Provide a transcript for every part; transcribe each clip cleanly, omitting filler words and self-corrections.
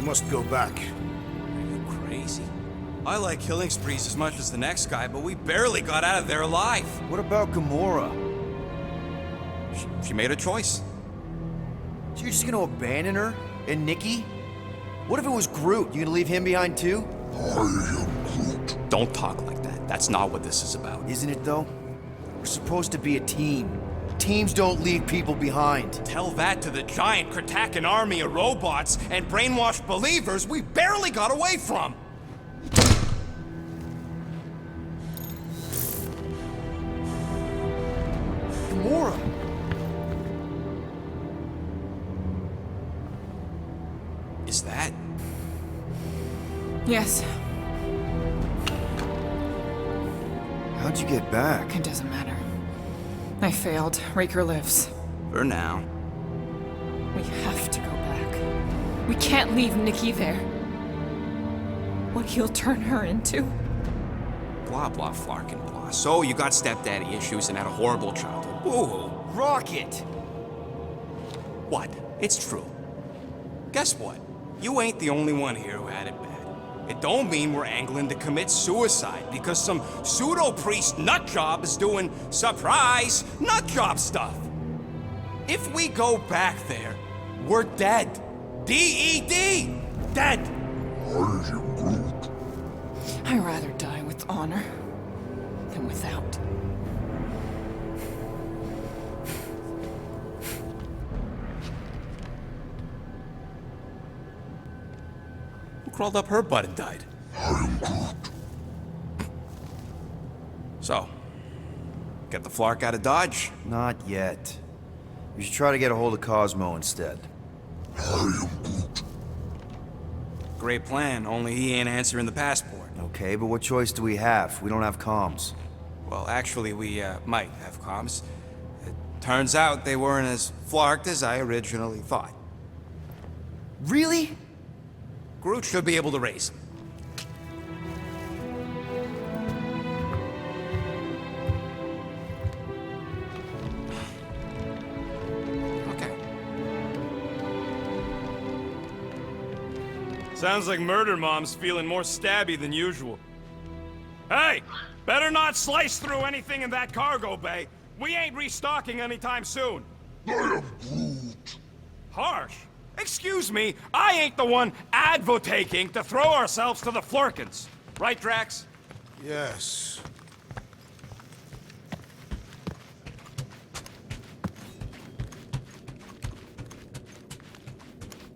must go back. Are you crazy? I like killing sprees as much as the next guy, but we barely got out of there alive. What about Gamora? She made a choice. So you're just gonna abandon her? And Nikki? What if it was Groot? You gonna leave him behind too? I am Groot. Don't talk like that. That's not what this is about. Isn't it though? We're supposed to be a team. Teams don't leave people behind. Tell that to the giant Kratakan army of robots and brainwashed believers we barely got away from. Gamora! Is that? Yes, How'd you get back? it doesn't matter. I failed. Raker lives. For now. We have to go back. We can't leave Nikki there. What he'll turn her into? Blah, blah, flarkin' blah. So you got stepdaddy issues and had a horrible childhood. Woo-hoo. Rocket! What? It's true. Guess what? You ain't the only one here who had it bad. It don't mean we're angling to commit suicide because some pseudo-priest nutjob is doing surprise nutjob stuff. If we go back there, we're dead. D-E-D! Dead! I am Groot. I'd rather die with honor than without. Who crawled up her butt and died? I am Groot. So, get the Flark out of Dodge? Not yet. We should try to get a hold of Cosmo instead. I am Groot. Great plan, only he ain't answering the passport. Okay, but what choice do we have? We don't have comms. Well, actually, we might have comms. It turns out they weren't as flarked as I originally thought. Really? Groot should be able to raise them. Okay. Sounds like Murder Mom's feeling more stabby than usual. Hey! Better not slice through anything in that cargo bay. We ain't restocking anytime soon. I am Groot. Harsh. Excuse me, I ain't the one advocating to throw ourselves to the Flurkins. Right, Drax? Yes.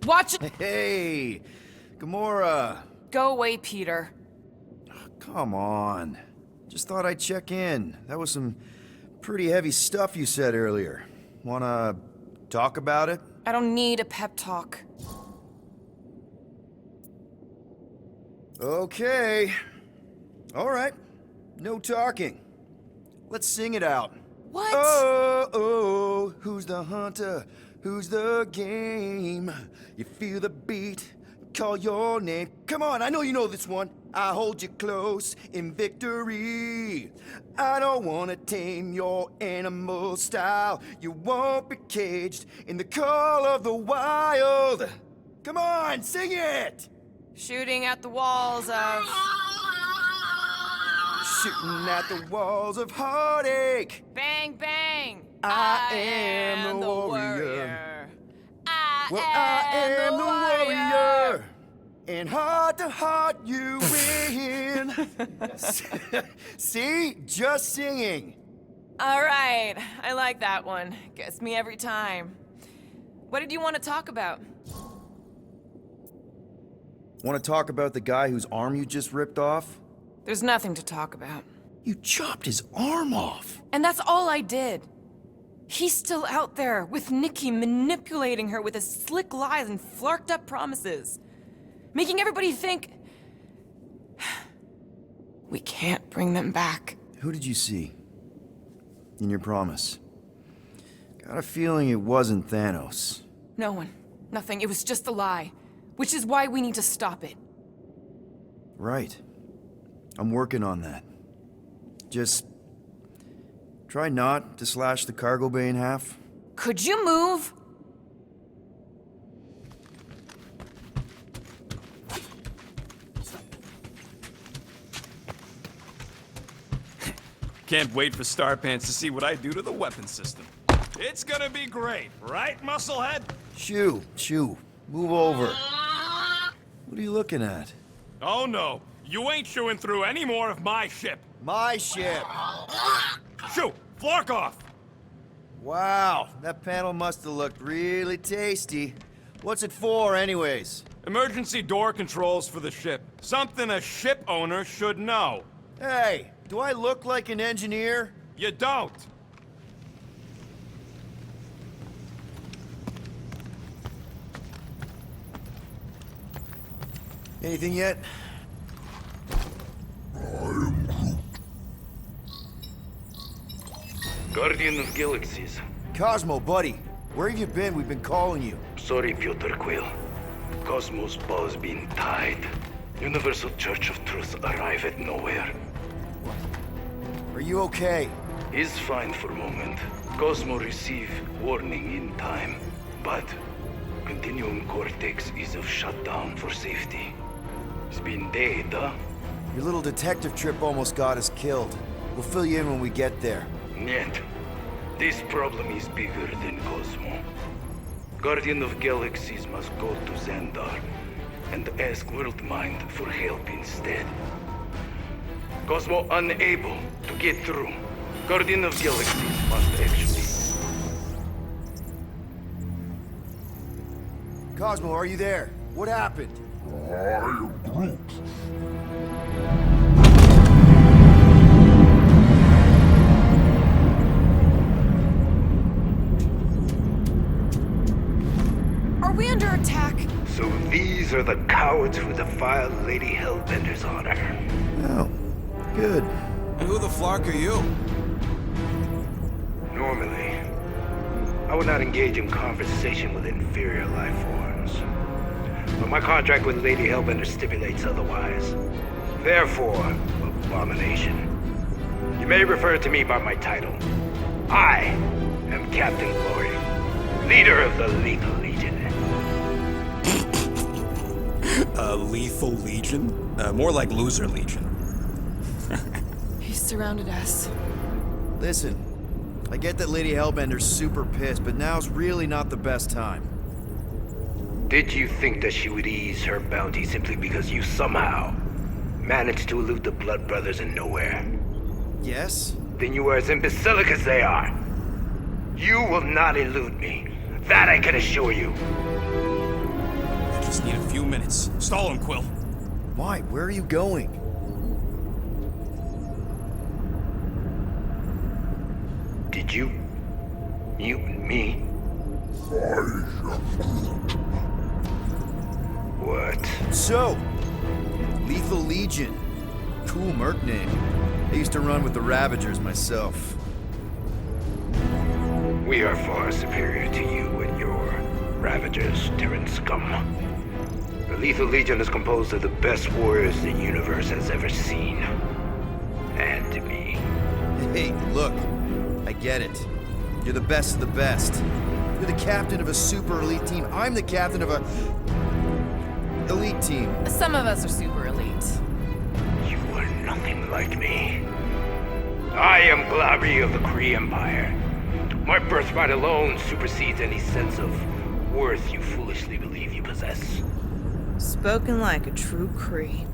Watch it! Hey! Gamora! Go away, Peter. Come on. Just thought I'd check in. That was some pretty heavy stuff you said earlier. Wanna talk about it? I don't need a pep talk. Okay. All right. No talking. Let's sing it out. What? Oh, who's the hunter? Who's the game? You feel the beat, call your name. Come on, I know you know this one. I hold you close in victory. I don't wanna tame your animal style. You won't be caged in the call of the wild. Come on, sing it! Shooting at the walls of... Shooting at the walls of heartache. Bang, bang! I am the warrior. I am the warrior. And heart to heart you win. See? Just singing. All right, I like that one. Gets me every time. What did you want to talk about? Want to talk about the guy whose arm you just ripped off? There's nothing to talk about. You chopped his arm off. And that's all I did. He's still out there with Nikki manipulating her with his slick lies and flarked up promises. Making everybody think... we can't bring them back. Who did you see? In your promise? Got a feeling it wasn't Thanos. No one. Nothing. It was just a lie. Which is why we need to stop it. Right. I'm working on that. Just... try not to slash the cargo bay in half. Could you move? Can't wait for Starpants to see what I do to the weapon system. It's gonna be great, right, Musclehead? Shoo. Move over. What are you looking at? Oh no, you ain't chewing through any more of my ship. My ship. Shoo, Flark off! Wow, that panel must have looked really tasty. What's it for, anyways? Emergency door controls for the ship. Something a ship owner should know. Hey, do I look like an engineer? You don't. Anything yet? Guardian of Galaxies. Cosmo, buddy, where have you been? We've been calling you. Sorry, Piotr Quill. Cosmos ball's been tied. Universal Church of Truth arrive at nowhere. Are you okay? Is fine for moment. Cosmo receive warning in time. But Continuum Cortex is of shutdown for safety. It's been dead, huh? Your little detective trip almost got us killed. We'll fill you in when we get there. Niet. This problem is bigger than Cosmo. Guardian of Galaxies must go to Xandar and ask Worldmind for help instead. Cosmo unable to get through. Guardian of Galaxies must actually... Cosmo, are you there? What happened? I am Groot. Are we under attack? So these are the cowards who defiled Lady Hellbender's honor. Oh, good. And who the flark are you? Normally, I would not engage in conversation with inferior life forms. But my contract with Lady Hellbender stipulates otherwise. Therefore, abomination. You may refer to me by my title. I am Captain Glory, leader of the Lethal Legion. Lethal Legion? More like Loser Legion. He surrounded us. Listen, I get that Lady Hellbender's super pissed, but now's really not the best time. Did you think that she would ease her bounty simply because you somehow managed to elude the Blood Brothers in nowhere? Yes? Then you are as imbecilic as they are. You will not elude me. That I can assure you. I just need a few minutes. Stall him, Quill. Why? Where are you going? Did you mute me? What? So, Lethal Legion. Cool merc name. I used to run with the Ravagers myself. We are far superior to you and your Ravagers, Terran scum. The Lethal Legion is composed of the best warriors the universe has ever seen. And me. Hey, look. I get it. You're the best of the best. You're the captain of a super elite team. I'm the captain of a... elite team. Some of us are super elite. You are nothing like me. I am Glari of the Kree Empire. My birthright alone supersedes any sense of worth you foolishly believe you possess. Spoken like a true Kree.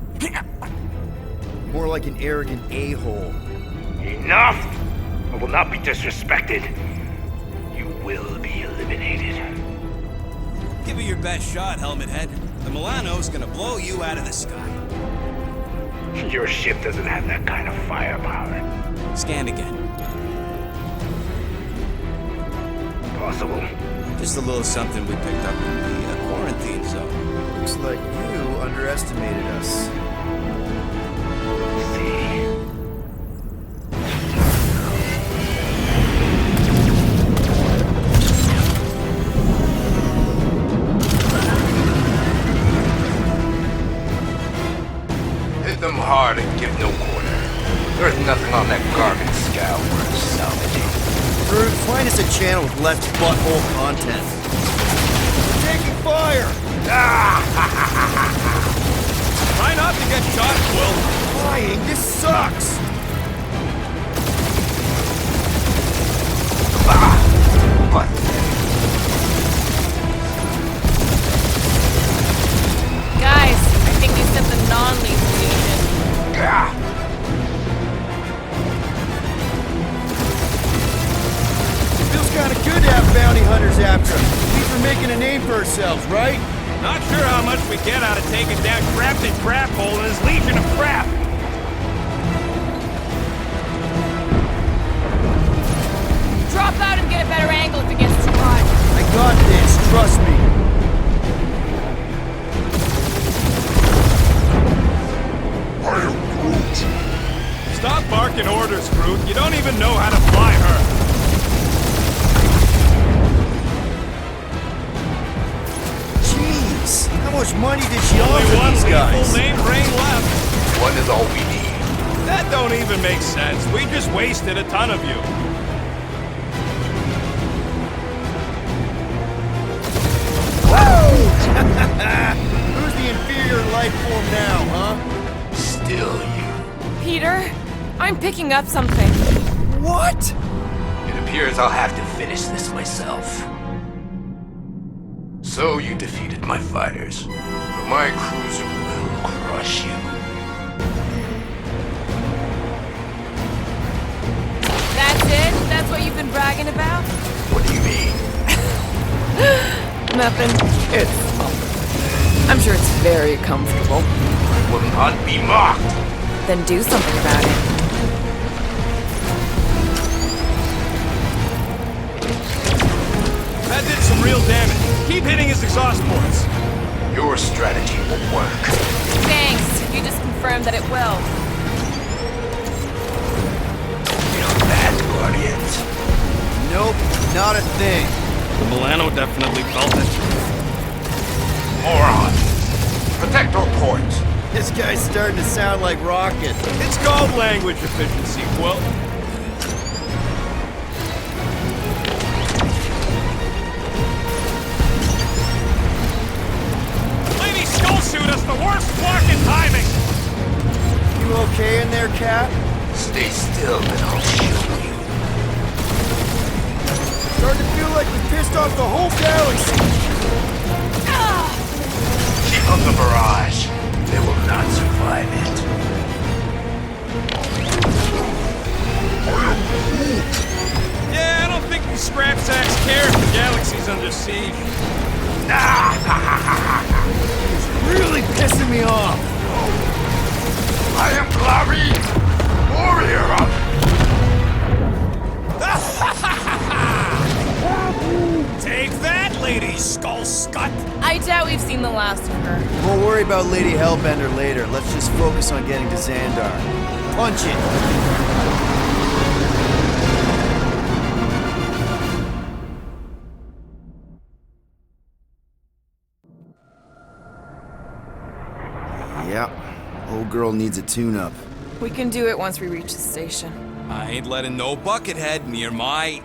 More like an arrogant a-hole. Enough! I will not be disrespected. You will be eliminated. Give it your best shot, Helmet Head. The Milano's gonna blow you out of the sky. Your ship doesn't have that kind of firepower. Scan again. Possible. Just a little something we picked up in the quarantine zone. Looks like you underestimated us. See. Hit them hard and give no quarter. There's nothing on that garbage scow worth salvaging. Brute, find us a channel with less butthole content. We're taking fire! Try not to get shot, Quill. Flying, this sucks! What? Guys, I think they sent the non-lethal agent. Feels kind of good to have bounty hunters after us. At least we're making a name for ourselves, right? Not sure how much we get out of taking down Captain Craphole and his legion of crap. Drop out and get a better angle if it gets too hot. I got this, trust me. I am Groot. Stop barking orders, Groot. You don't even know how to fly her. Jeez, how much money did she Only offer one these guys? lethal name brain left. One is all we need. That don't even make sense. We just wasted a ton of you. Who's the inferior life form now, huh? Still you. Peter, I'm picking up something. What? It appears I'll have to finish this myself. So you defeated my fighters, but my cruiser will crush you. That's it? That's what you've been bragging about? What do you mean? Nothing. I'm sure it's very comfortable. I will not be mocked. Then do something about it. That did some real damage. Keep hitting his exhaust ports. Your strategy will work. Thanks. You just confirmed that it will. Feel that, Guardians? Nope, not a thing. The Milano definitely felt it. Moron! Protect our ports. This guy's starting to sound like Rocket. It's called language efficiency, Quill. Lady Skullsuit has the worst fucking timing! You okay in there, Cat? Stay still and I'll show you. Starting to feel like we pissed off the whole galaxy. Keep up the barrage. They will not survive it. Yeah, I don't think these scrap sacks care if the galaxy's under siege. Really pissing me off. I am Glavi, warrior of... Take that, Lady Skullscut! I doubt we've seen the last of her. We'll worry about Lady Hellbender later. Let's just focus on getting to Xandar. Punch it! Yeah, old girl needs a tune-up. We can do it once we reach the station. I ain't letting no buckethead near my...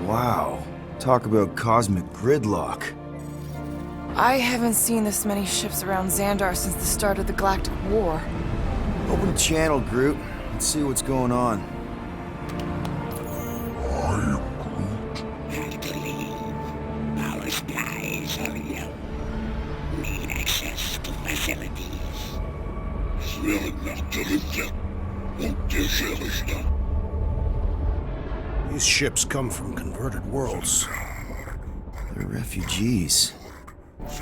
Wow, talk about cosmic gridlock. I haven't seen this many ships around Xandar since the start of the Galactic War. Open the channel, Groot. Let's see what's going on. Hard to leave. Our skies are yellow. Need access to facilities. These ships come from converted worlds. They're refugees.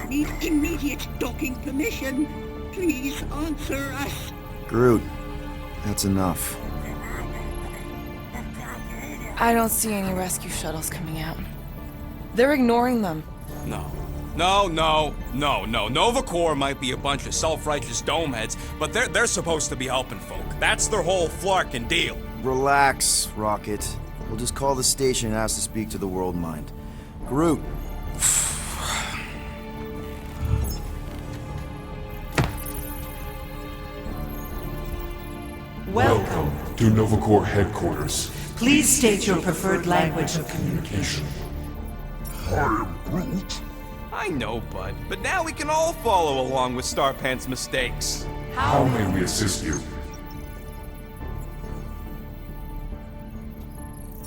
Need immediate docking permission. Please answer us. Groot, that's enough. I don't see any rescue shuttles coming out. They're ignoring them. No. Nova Corps might be a bunch of self-righteous domeheads, but they're supposed to be helping folk. That's their whole flarkin' deal. Relax, Rocket. We'll just call the station and ask to speak to the World Mind. Groot. Welcome to Nova Corps headquarters. Please state your preferred language of communication. I am Groot. I know, bud, but now we can all follow along with Starpant's mistakes. How may we assist you?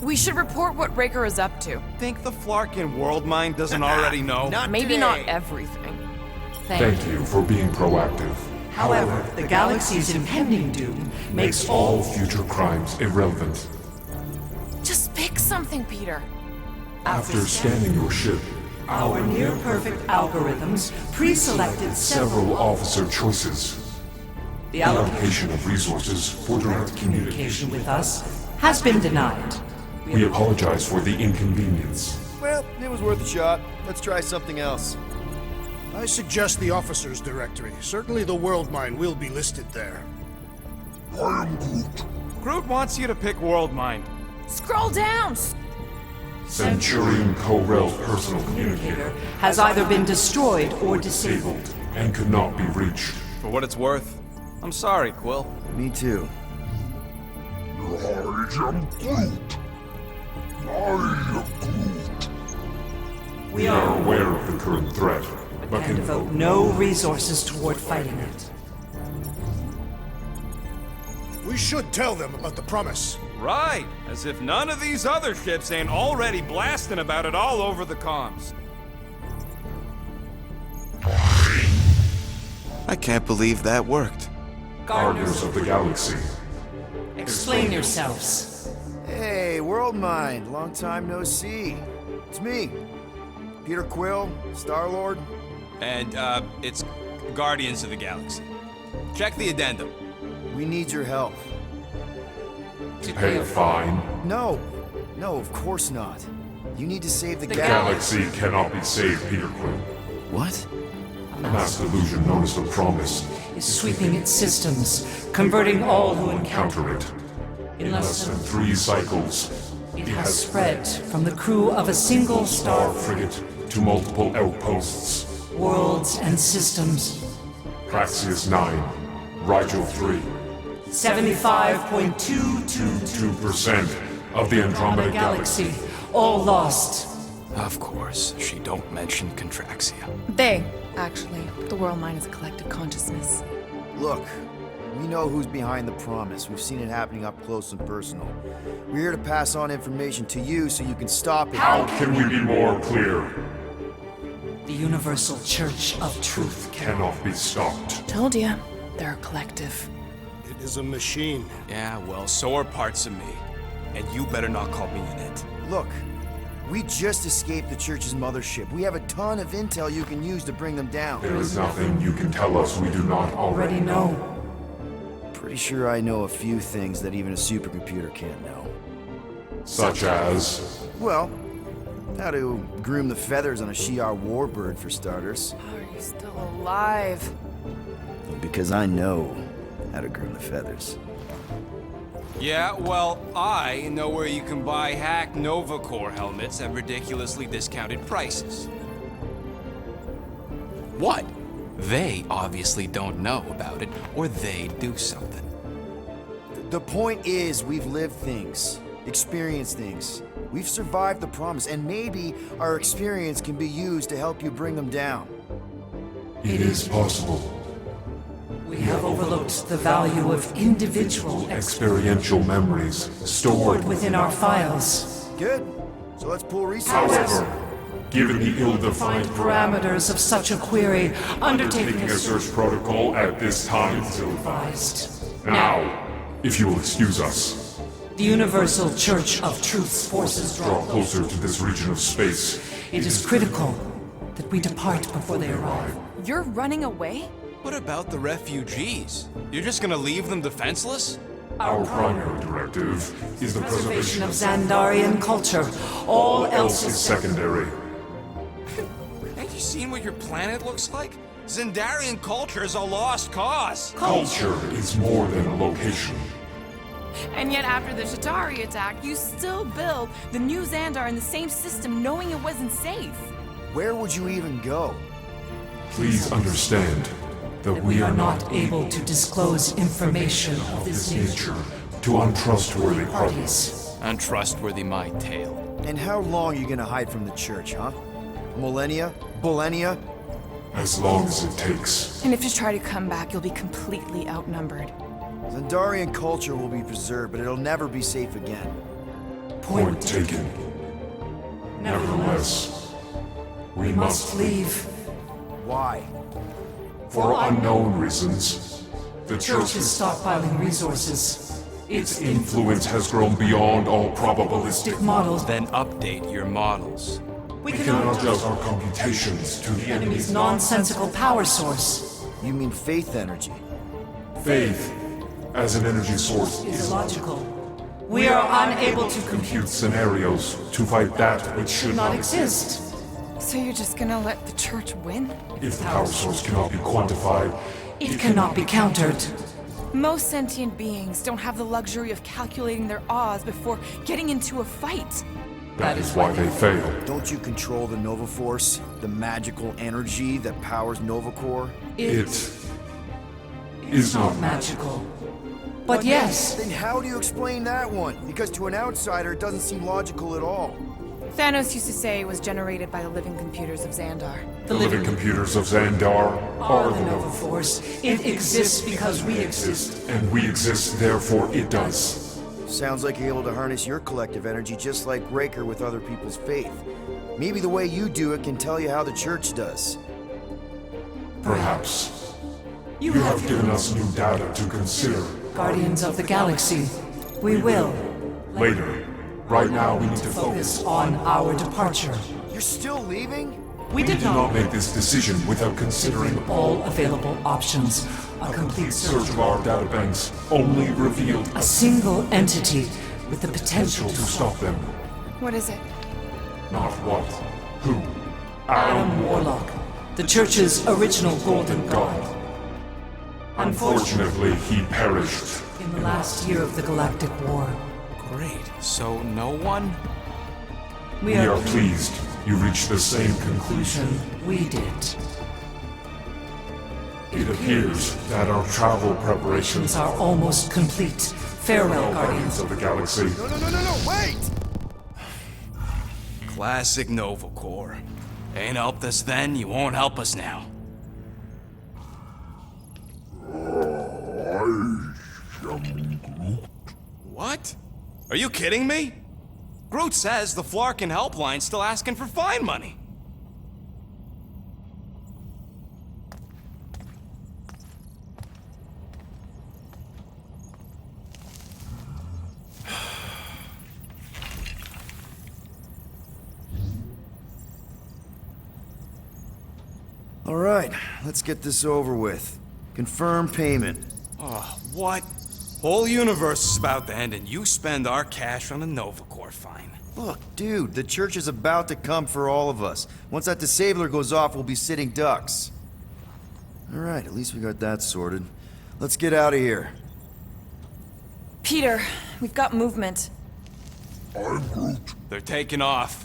We should report what Raker is up to. Think the Flarkin world mind doesn't already know? Maybe today. not everything. Thank you for being proactive. However, the galaxy's impending doom Makes all future crimes irrelevant. Just pick something, Peter. After scanning your ship, our near-perfect algorithms pre-selected several officer choices. The The allocation of resources for direct communication communication. with us has been denied. We apologize for the inconvenience. Well, it was worth a shot. Let's try something else. I suggest the officers' directory. Certainly the world mine will be listed there. Groot wants you to pick World Mind. Scroll down! Centurion Co-Rel's personal communicator Has either been destroyed or disabled. and could not be reached. For what it's worth, I'm sorry, Quill. Me too. We are aware of the current threat, but And devote no resources toward fighting it. We should tell them about the promise. Right, as if none of these other ships ain't already blasting about it all over the comms. I can't believe that worked. Gardeners of the Galaxy. Explain yourselves. Hey, World Mind. Long time no see. It's me. Peter Quill, Star-Lord. And, it's Guardians of the Galaxy. Check the addendum. We need your help. To pay a fine. No. No, of course not. You need to save the Galaxy cannot be saved, Peter Quill. What? A mass delusion known as the Promise Is sweeping its systems, converting all who encounter counter it. in In less than 3 cycles, it has spread from the crew of a single star star frigate to multiple outposts. worlds and systems. Praxius 9, Rigel 3, 75.222 2% of the Andromeda Galaxy. all lost. Of course, she don't mention Contraxia. They, actually. The world mind is a collective consciousness. Look, we know who's behind the promise. We've seen it happening up close and personal. We're here to pass on information to you so you can stop it. How can we be more clear? The Universal Church of Truth. Cannot be stopped. Told ya. They're a collective. It is a machine. Yeah, well, so are parts of me. And you better not call me in it. Look, we just escaped the church's mothership. We have a ton of intel you can use to bring them down. There is nothing you can tell us we do not Already already know. Pretty sure I know a few things that even a supercomputer can't know. Such as Well, how to groom the feathers on a Shi'ar warbird, for starters. How are you still alive? Because I know how to groom the feathers. Yeah, well, I know where you can buy hack Nova Corps helmets at ridiculously discounted prices. What? They obviously don't know about it, or they'd do something. The point is, we've lived things, experienced things. We've survived the promise, and maybe our experience can be used to help you bring them down. it is possible. We have overlooked the value of individual Experiential memories stored stored within our files. Good. So let's pool resources. However, given the ill-defined Parameters of such a query, undertaking undertaking a search protocol at this time. advised. Now, if you will excuse us, The Universal Church of Truth's forces draw closer to this region of space. It is critical that we depart before they arrive. You're running away? What about the refugees? You're just gonna leave them defenseless? Our primary directive is the Preservation preservation of of Xandarian culture. All else is is secondary. Have you seen what your planet looks like? Xandarian culture is a lost cause. Culture is more than a location. And yet after the Shatari attack, you still build the new Xandar in the same system knowing it wasn't safe. Where would you even go? Please understand that we are not able to disclose information of this nature to untrustworthy parties. parties. Untrustworthy my tale. And how long are you gonna hide from the church, huh? Millennia? Millennia? As long as it takes. And if you try to come back, you'll be completely outnumbered. Xandarian culture will be preserved, but it'll never be safe again. Point taken. Nevertheless, we must leave. Why? For unknown reasons, the Church Church is stockpiling resources. its influence has grown beyond all probabilistic. Models. Then update your models. We We cannot cannot adjust our computations to the enemy's enemy's nonsensical power source. You mean faith energy? faith as an energy source Is is illogical. We are unable to compute scenarios to fight that which should not not exist. So you're just gonna let the church win? If the power source cannot be quantified, It cannot be countered. Most sentient beings don't have the luxury of calculating their odds before getting into a fight. that is why they fail. Don't you control the Nova Force? The magical energy that powers Nova Core? It is not Magical. But yes, Then how do you explain that one? Because to an outsider, it doesn't seem logical at all. Thanos used to say it was generated by the living computers of Xandar. the living computers of Xandar are the Nova Force. It exists because we exist. and we exist, therefore it does. Sounds like you're able to harness your collective energy just like Raker with other people's faith. Maybe the way you do it can tell you how the church does. Perhaps. You have given us new data to consider. Guardians of the Galaxy. We will. Later. Right now we need to focus. Focus on our departure. You're still leaving? We We did did not not make this decision without considering all available options. A complete search search of our databanks only revealed a single entity with the potential potential to stop them. What is it? Not what, who. Adam Warlock, the Church's original Golden God. Unfortunately, he perished. In the last year of the Galactic War, Great. So no one? we We are are pleased you reached the same conclusion. we did. It appears that our travel preparations Are almost complete. Farewell, Guardians. of the Galaxy. No, wait! Classic Nova Corps. Ain't helped us then, you won't help us now. What? Are you kidding me? Groot says the Flarkin helpline's still asking for fine money. All right, let's get this over with. Confirm payment. Oh, what? Whole universe is about to end and you spend our cash on a Nova Corps fine. Look, dude, the church is about to come for all of us. Once that disabler goes off, we'll be sitting ducks. All right, at least we got that sorted. Let's get out of here. Peter, we've got movement. They're taking off.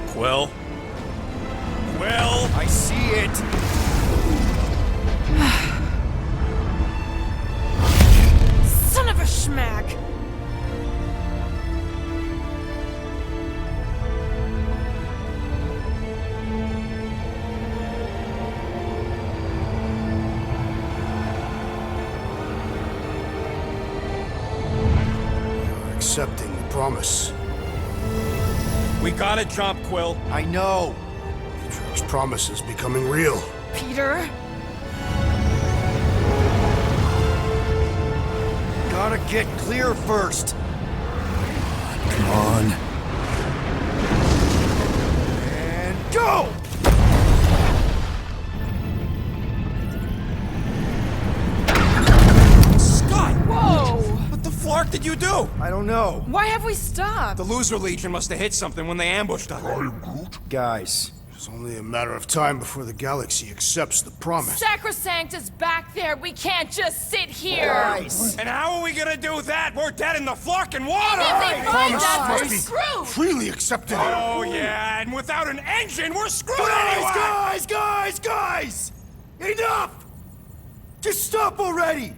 Quill? Quill? I see it! Son of a schmack! You're accepting the promise. We gotta jump, Quill. I know! The Church promise is becoming real. Peter? Gotta get clear first. Come on. And go! Scott! Whoa! What the flark did you do? I don't know. Why have we stopped? The Loser Legion must have hit something when they ambushed us. Guys, It's only a matter of time before the galaxy accepts the promise. Sacrosanct is back there. We can't just sit here. guys! And how are we gonna do that? We're dead in the flarkin' water! If they find Promise us, must we're be screwed. freely accepted. Oh yeah, and without an engine, we're screwed anyway! Guys! Enough! Just stop already!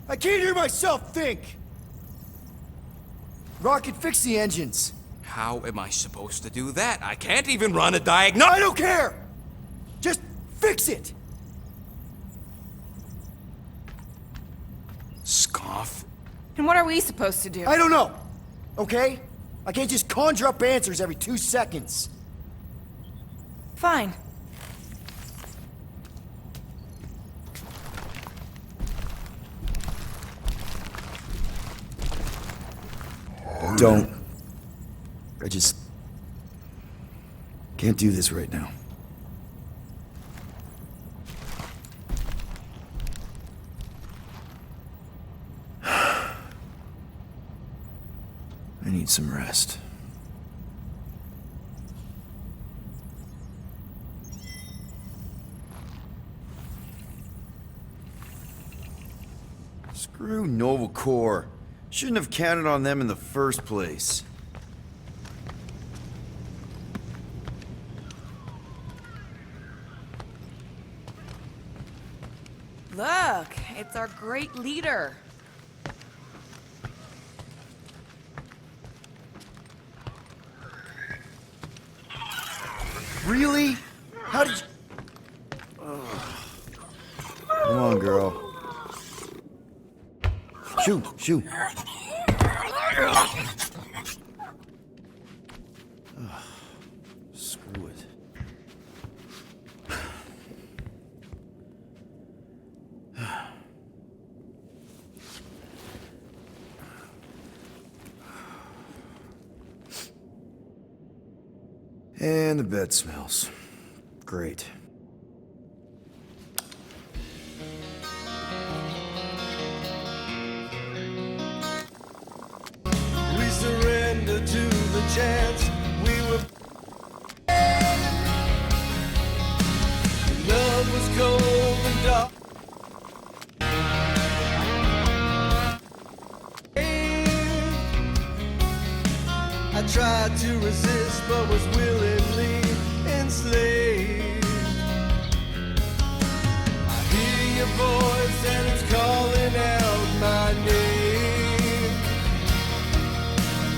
I can't hear myself think! Rocket, fix the engines. How am I supposed to do that? I can't even run a diagnostic. I don't care! Just fix it! Scoff? And what are we supposed to do? I don't know, okay? I can't just conjure up answers every 2 seconds. Fine. Don't. I just can't do this right now. I need some rest. Screw Nova Corps. Shouldn't have counted on them in the first place. Look, it's our great leader. Really? How did you... Come on, girl. Shoot. Screw it. And the bed smells. Great. We surrender to the chance we were. Love was cold and dark. I tried to resist, but was willingly enslaved. I hear your voice and it's calling out my name.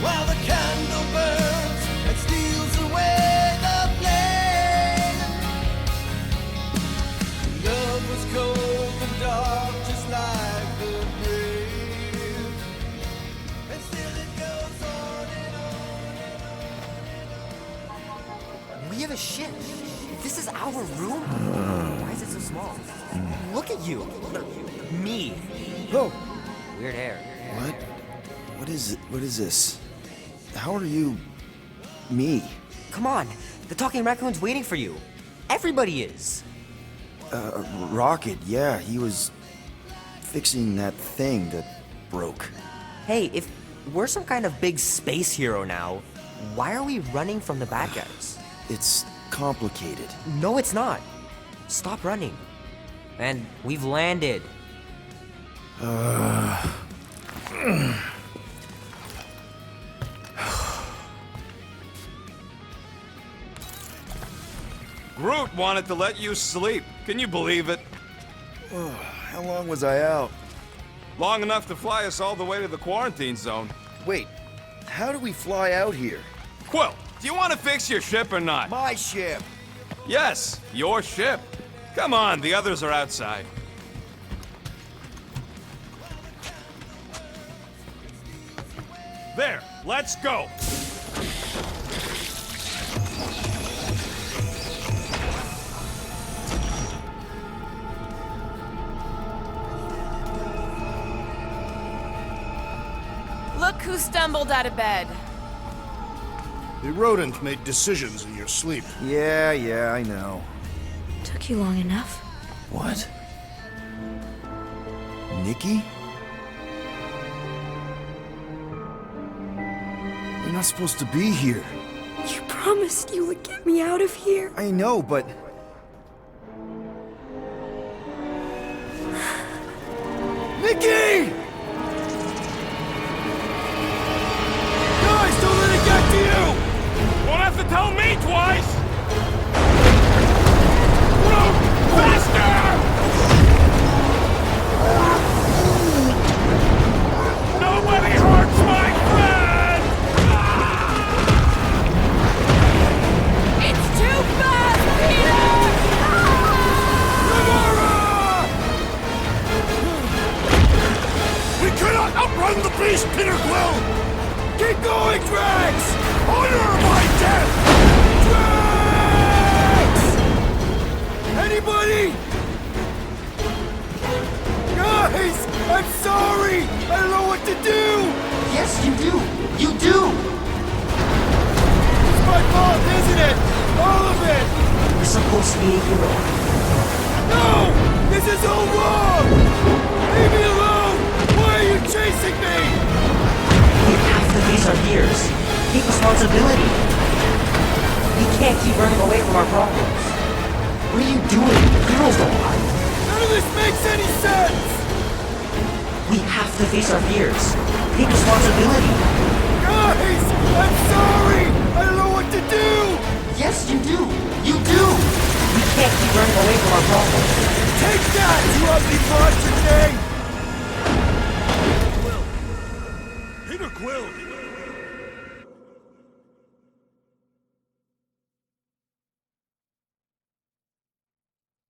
While the candle burns and steals away the flame. Love was cold and dark, just like the grave. And still it goes on and on. We have a ship. This is our room? Why is it so small? Look at you. Me. Oh, Weird hair. what? What is it? What is this? How are you... me? Come on. The talking raccoon's waiting for you. Everybody is. Rocket, yeah, he was fixing that thing that broke. Hey, if we're some kind of big space hero now, why are we running from the bad guys? It's complicated. No, it's not. Stop running. And we've landed. Groot wanted to let you sleep. Can you believe it? How long was I out? Long enough to fly us all the way to the quarantine zone. Wait, how do we fly out here? Quill, do you want to fix your ship or not? My ship! Yes, your ship. Come on, the others are outside. There, let's go. Look who stumbled out of bed. The rodent made decisions in your sleep. Yeah, I know. Took you long enough. What? Nikki? You're not supposed to be here. You promised you would get me out of here. I know, but... Nikki! Guys, don't let it get to you! Won't have to tell me twice! Groot, faster! supposed to be a hero. No! This is all wrong! Leave me alone! Why are you chasing me? We have to face our fears. Take responsibility. We can't keep running away from our problems. What are you doing? Heroes don't hide. None of this makes any sense! We have to face our fears. Take responsibility. Guys! I'm sorry! I don't know what to do! Yes, you do. You do. We can't keep running away from our problems. Take that, you ugly monster thing! Peter Quill,